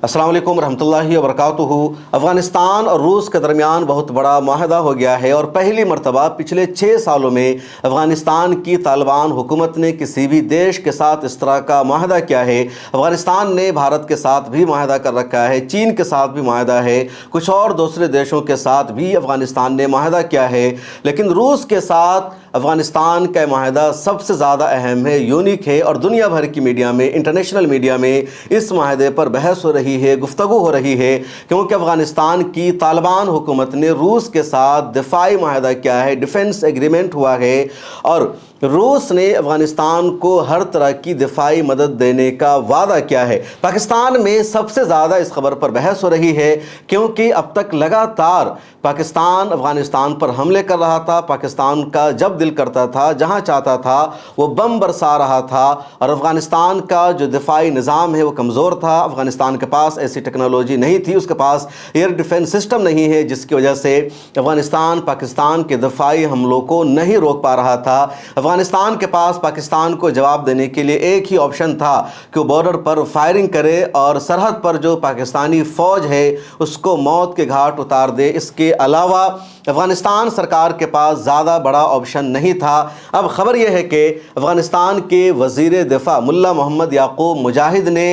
अस्सलाम वालेकुम रहमतुल्लाहि व बरकातुहू। अफ़गानिस्तान और रूस के दरमियान बहुत बड़ा माहदा हो गया है और पहली मरतबा पिछले 6 सालों में अफ़गानिस्तान की तालिबान हुकूमत ने किसी भी देश के साथ इस तरह का माहदा किया है। अफ़गानिस्तान ने भारत के साथ भी माहदा कर रखा है, चीन के साथ भी माहदा है, कुछ और दूसरे देशों के साथ भी अफ़गानिस्तान ने माहदा किया है, लेकिन रूस के साथ अफ़गानिस्तान का माहदा सबसे ज़्यादा अहम है, यूनिक है और दुनिया भर की मीडिया में, इंटरनेशनल मीडिया में इस माहदे पर बहस हो रही है, गुफ्तगू हो रही है, क्योंकि अफ़गानिस्तान की तालिबान हुकूमत ने रूस के साथ दिफाई माहदा किया है, डिफेंस एग्रीमेंट हुआ है और रूस ने अफ़गानिस्तान को हर तरह की दिफाई मदद देने का वादा किया है। पाकिस्तान में सबसे ज़्यादा इस खबर पर बहस हो रही है क्योंकि अब तक लगातार पाकिस्तान अफ़गानिस्तान पर हमले कर रहा था। पाकिस्तान का जब दिल करता था, जहां चाहता था वो बम बरसा रहा था और अफ़गानिस्तान का जो दिफाई निज़ाम है वो कमज़ोर था। अफ़गानिस्तान के पास ऐसी टेक्नोलॉजी नहीं थी, उसके पास एयर डिफेंस सिस्टम नहीं है, जिसकी वजह से अफ़गानिस्तान पाकिस्तान के दिफाई हमलों को नहीं रोक पा रहा था। अफ़गानिस्तान के पास पाकिस्तान को जवाब देने के लिए एक ही ऑप्शन था कि वो बॉर्डर पर फायरिंग करे और सरहद पर जो पाकिस्तानी फ़ौज है उसको मौत के घाट उतार दे। इसके अलावा अफ़गानिस्तान सरकार के पास ज़्यादा बड़ा ऑप्शन नहीं था। अब ख़बर यह है कि अफ़गानिस्तान के वज़ीर दिफ़ा मुल्ला मोहम्मद याकूब मुजाहिद ने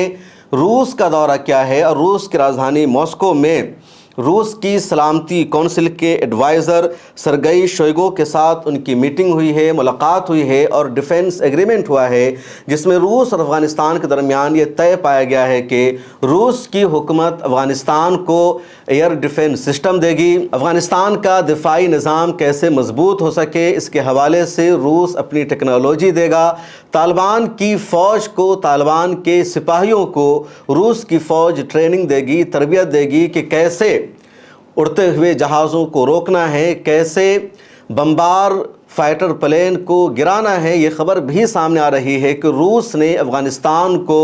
रूस का दौरा किया है और रूस की राजधानी मॉस्को में रूस की सलामती कौंसिल के एडवाइज़र सरगई शोइगु के साथ उनकी मीटिंग हुई है, मुलाकात हुई है और डिफेंस एग्रीमेंट हुआ है, जिसमें रूस और अफ़गानिस्तान के दरमियान ये तय पाया गया है कि रूस की हुकूमत अफ़गानिस्तान को एयर डिफेंस सिस्टम देगी। अफ़गानिस्तान का दिफाई निज़ाम कैसे मजबूत हो सके, इसके हवाले से रूस अपनी टेक्नोलॉजी देगा। तालिबान की फ़ौज को, तालिबान के सिपाहियों को रूस की फ़ौज ट्रेनिंग देगी, तरबियत देगी कि कैसे उड़ते हुए जहाज़ों को रोकना है, कैसे बमबार फाइटर प्लेन को गिराना है। ये ख़बर भी सामने आ रही है कि रूस ने अफ़गानिस्तान को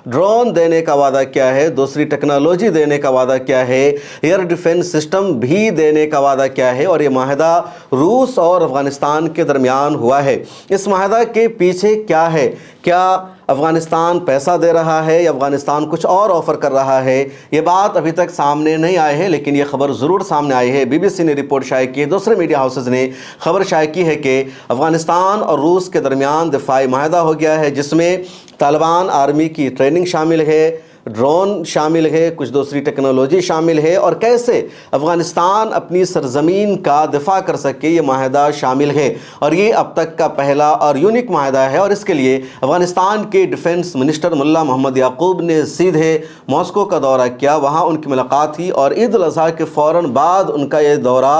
ड्रोन देने का वादा किया है, दूसरी टेक्नोलॉजी देने का वादा किया है, एयर डिफेंस सिस्टम भी देने का वादा किया है और ये माहदा रूस और अफ़गानिस्तान के दरमियान हुआ है। इस माहदा के पीछे क्या है? क्या अफ़गानिस्तान पैसा दे रहा है या अफ़गानिस्तान कुछ और ऑफ़र कर रहा है? ये बात अभी तक सामने नहीं आई है, लेकिन ये ख़बर ज़रूर सामने आई है। BBC ने रिपोर्ट शाये की है, दूसरे मीडिया हाउसेज़ ने ख़बर शाये की है कि अफ़गानिस्तान और रूस के दरमियान दिफाई माहदा हो गया है, जिसमें तालिबान आर्मी की ट्रेनिंग शामिल है, ड्रोन शामिल है, कुछ दूसरी टेक्नोलॉजी शामिल है और कैसे अफ़गानिस्तान अपनी सरज़मीन का दिफा कर सके, ये माहदा शामिल है और ये अब तक का पहला और यूनिक माहदा है। और इसके लिए अफ़गानिस्तान के डिफेंस मिनिस्टर मुल्ला मोहम्मद याकूब ने सीधे मॉस्को का दौरा किया, वहाँ उनकी मुलाकात थी और ईद उल अज़हा के फ़ौरन बाद उनका ये दौरा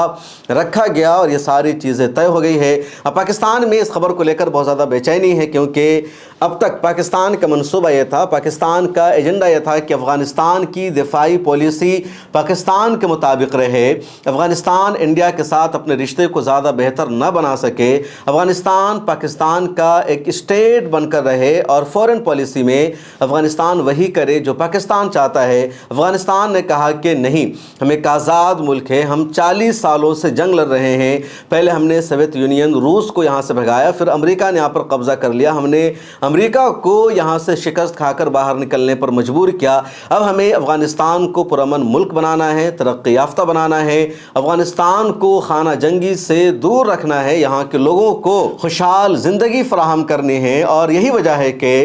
रखा गया और ये सारी चीज़ें तय हो गई है। अब पाकिस्तान में इस खबर को लेकर बहुत ज़्यादा बेचैनी है, क्योंकि अब तक पाकिस्तान का मनसूबा ये था, पाकिस्तान का एजेंडा यह था कि अफ़गानिस्तान की दिफाई पॉलिसी पाकिस्तान के मुताबिक रहे, अफ़गानिस्तान इंडिया के साथ अपने रिश्ते को ज़्यादा बेहतर न बना सके, अफ़गानिस्तान पाकिस्तान का एक स्टेट बनकर रहे और फ़ॉरेन पॉलिसी में अफ़गानिस्तान वही करे जो पाकिस्तान चाहता है। अफ़गानिस्तान ने कहा कि नहीं, हम एक आज़ाद मुल्क है, हम 40 सालों से जंग लड़ रहे हैं। पहले हमने सोवियत यूनियन रूस को यहाँ से भगाया, फिर अमेरिका ने यहाँ पर कब्ज़ा कर लिया, हमने अमेरिका को यहाँ से शिकस्त खाकर बाहर निकलने पर मजबूर किया। अब हमें अफ़गानिस्तान को पुरअमन मुल्क बनाना है, तरक्की याफ्ता बनाना है, अफ़गानिस्तान को खाना जंगी से दूर रखना है, यहाँ के लोगों को खुशहाल ज़िंदगी फराहम करनी है। और यही वजह है कि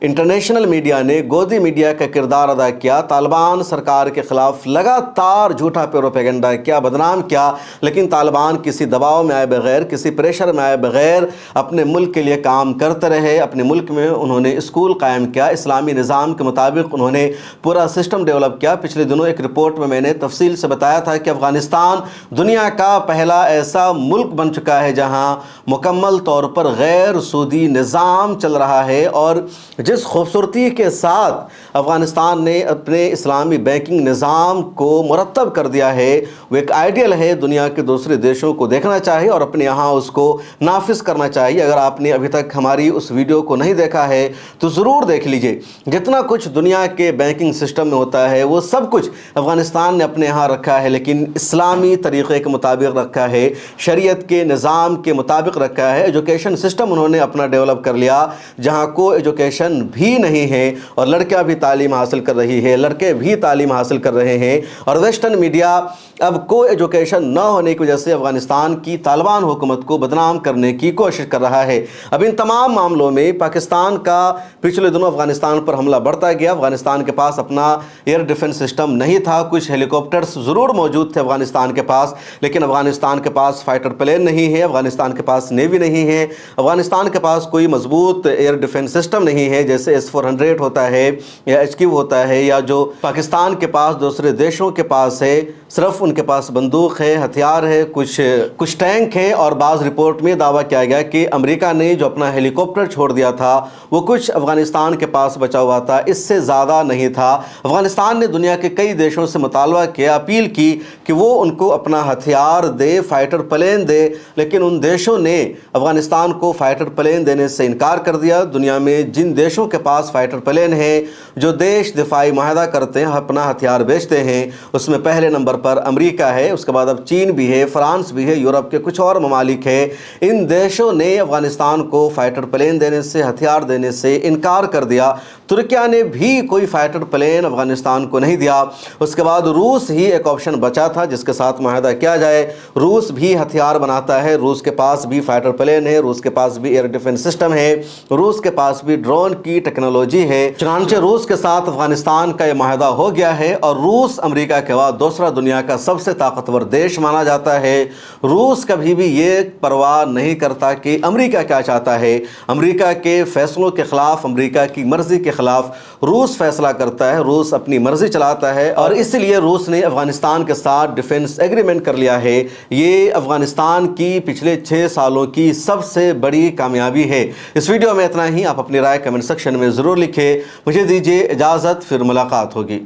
इंटरनेशनल मीडिया ने गोदी मीडिया का किरदार अदा किया, तालिबान सरकार के ख़िलाफ़ लगातार झूठा प्रोपेगेंडा किया, बदनाम किया, लेकिन तालिबान किसी दबाव में आए बग़ैर, किसी प्रेशर में आए बग़ैर अपने मुल्क के लिए काम करते रहे। अपने मुल्क में उन्होंने स्कूल कायम किया, इस्लामी निज़ाम के मुताबिक उन्होंने पूरा सिस्टम डेवलप किया। पिछले दिनों एक रिपोर्ट में मैंने तफसील से बताया था कि अफ़गानिस्तान दुनिया का पहला ऐसा मुल्क बन चुका है जहाँ मुकम्मल तौर पर गैर सूदी निज़ाम चल रहा है और जिस खूबसूरती के साथ अफ़गानिस्तान ने अपने इस्लामी बैंकिंग निज़ाम को मुरतब कर दिया है, वो एक आइडियल है। दुनिया के दूसरे देशों को देखना चाहिए और अपने यहाँ उसको नाफिज करना चाहिए। अगर आपने अभी तक हमारी उस वीडियो को नहीं देखा है तो ज़रूर देख लीजिए। जितना कुछ दुनिया के बैंकिंग सिस्टम में होता है वो सब कुछ अफ़गानिस्तान ने अपने यहाँ रखा है, लेकिन इस्लामी तरीक़े के मुताबिक रखा है, शरीयत के निज़ाम के मुताबिक रखा है। एजुकेशन सिस्टम उन्होंने अपना डेवलप कर लिया, जहाँ को एजुकेशन بھی نہیں ہیں اور لڑکیاں بھی تعلیم حاصل کر رہی ہے، لڑکے بھی تعلیم حاصل کر رہے ہیں، اور ویسٹرن میڈیا اب کو ایجوکیشن نہ ہونے کی وجہ سے افغانستان کی طالبان حکومت کو بدنام کرنے کی کوشش کر رہا ہے۔ اب ان تمام معاملوں میں پاکستان کا پچھلے دنوں افغانستان پر حملہ بڑھتا گیا۔ افغانستان کے پاس اپنا ایئر ڈیفنس سسٹم نہیں تھا، کچھ ہیلی کاپٹرز ضرور موجود تھے افغانستان کے پاس، لیکن افغانستان کے پاس فائٹر پلین نہیں ہے، افغانستان کے پاس نیوی نہیں ہے، افغانستان کے پاس کوئی مضبوط ایئر ڈیفنس سسٹم نہیں ہے جیسے S-400 ہوتا ہے یا HQ ہوتا ہے، یا جو پاکستان کے پاس دوسرے دیشوں کے پاس ہے۔ صرف ان کے پاس بندوق ہے، ہتھیار ہے، کچھ ٹینک ہے، اور بعض رپورٹ میں دعویٰ کیا گیا کہ امریکہ نے جو اپنا ہیلی کاپٹر چھوڑ دیا تھا وہ کچھ افغانستان کے پاس بچا ہوا تھا، اس سے زیادہ نہیں تھا۔ افغانستان نے دنیا کے کئی دیشوں سے مطالبہ کیا، اپیل کی کہ وہ ان کو اپنا ہتھیار دے، فائٹر پلین دے، لیکن ان دیشوں نے افغانستان کو فائٹر پلین دینے سے انکار کر دیا۔ دنیا میں جن دیشوں کے پاس فائٹر پلین ہیں، جو دیش دفاعی معاہدہ کرتے ہیں، اپنا ہتھیار بیچتے ہیں، اس میں پہلے نمبر پر امریکہ ہے، اس کے بعد اب چین بھی ہے، فرانس بھی ہے، یورپ کے کچھ اور ممالک ہیں۔ ان دیشوں نے افغانستان کو فائٹر پلین دینے سے، ہتھیار دینے سے انکار کر دیا۔ ترکیہ نے بھی کوئی فائٹر پلین افغانستان کو نہیں دیا۔ اس کے بعد روس ہی ایک آپشن بچا تھا جس کے ساتھ معاہدہ کیا جائے۔ روس بھی ہتھیار بناتا ہے، روس کے پاس بھی فائٹر پلین ہے، روس کے پاس بھی ایئر ڈیفنس سسٹم ہے، روس کے پاس بھی ڈرون کی ٹیکنالوجی ہے۔ چنانچہ روس کے ساتھ افغانستان کا یہ معاہدہ ہو گیا ہے، اور روس امریکہ کے بعد دوسرا دنیا کا سب سے طاقتور دیش مانا جاتا ہے۔ روس کبھی بھی یہ پرواہ نہیں کرتا کہ امریکہ کیا چاہتا ہے۔ امریکہ کے فیصلوں کے خلاف، امریکہ کی مرضی کے خلاف روس فیصلہ کرتا ہے، روس اپنی مرضی چلاتا ہے، اور اس لیے روس نے افغانستان کے ساتھ ڈیفنس ایگریمنٹ کر لیا ہے۔ یہ افغانستان کی پچھلے 6 سالوں کی سب سے بڑی کامیابی ہے۔ اس ویڈیو میں اتنا ہی۔ آپ اپنی رائے کمنٹ سیکشن میں ضرور لکھیں۔ مجھے دیجیے اجازت، پھر ملاقات ہوگی۔